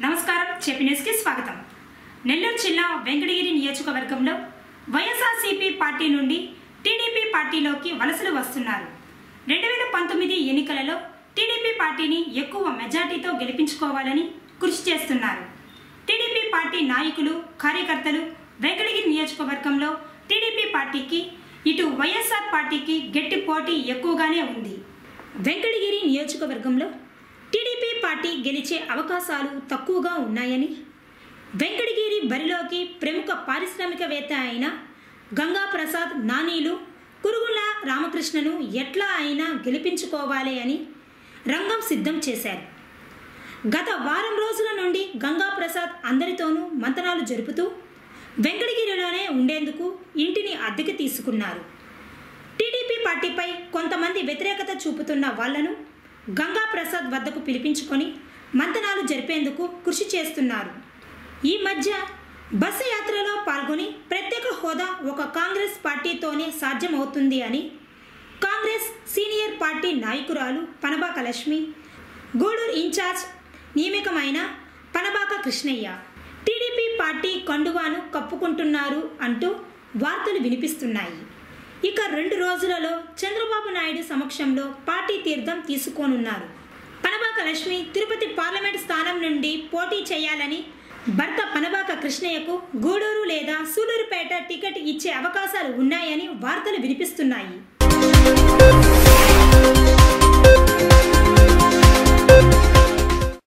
నమస్కారం చెప్పి న్యూస్ కి స్వాగతం. నెల్లూరు జిల్లా వెంకటగిరి నియోజకవర్గంలో వైఎస్ఆర్సీపీ పార్టీ నుండి టీడీపీ పార్టీలోకి వలసలు వస్తున్నారు. 2019 ఎన్నికలలో టీడీపీ పార్టీని ఎక్కువ మెజార్టీతో గెలిపించుకోవాలని కృషి చేస్తున్నారు. టీడీపీ పార్టీ నాయకులు, కార్యకర్తలు వెంకటగిరి నియోజకవర్గంలో టీడీపీ పార్టీకి ఇటు వైఎస్ఆర్ పార్టీకి గట్టి పోటీ ఎక్కువగానే ఉంది. వెంకటగిరి నియోజకవర్గంలో టీడీపీ పార్టీ గెలిచే అవకాశాలు తక్కువగా ఉన్నాయని, వెంకటగిరి బరిలోకి ప్రముఖ పారిశ్రామికవేత్త అయిన గంగా ప్రసాద్ నానీలు కురుగుల రామకృష్ణను ఎట్లా అయినా గెలిపించుకోవాలి అని రంగం సిద్ధం చేశారు. గత వారం రోజుల నుండి గంగా ప్రసాద్ అందరితోనూ మంతనాలు జరుపుతూ వెంకటగిరిలోనే ఉండేందుకు ఇంటిని అద్దెకి తీసుకున్నారు. టీడీపీ పార్టీపై కొంతమంది వ్యతిరేకత చూపుతున్న వాళ్లను గంగా ప్రసాద్ వద్దకు పిలిపించుకొని మంతనాలు జరిపేందుకు కృషి చేస్తున్నారు. ఈ మధ్య బస్సు యాత్రలో పాల్గొని ప్రత్యేక హోదా ఒక కాంగ్రెస్ పార్టీతోనే సాధ్యమవుతుంది అని కాంగ్రెస్ సీనియర్ పార్టీ నాయకురాలు పనబాక లక్ష్మి, గూడూరు ఇన్ఛార్జ్ నియమికమైన పనబాక కృష్ణయ్య టీడీపీ పార్టీ కండువాను కప్పుకుంటున్నారు అంటూ వార్తలు వినిపిస్తున్నాయి. ఇక 2 రోజులలో చంద్రబాబు నాయుడు సమక్షంలో పార్టీ తీర్థం తీసుకోనున్నారు. పనబాక లక్ష్మి తిరుపతి పార్లమెంట్ స్థానం నుండి పోటీ చేయాలని భర్త పనబాక కృష్ణయ్యకు గూడూరు లేదా సూలూరుపేట టికెట్ ఇచ్చే అవకాశాలు ఉన్నాయని వార్తలు వినిపిస్తున్నాయి.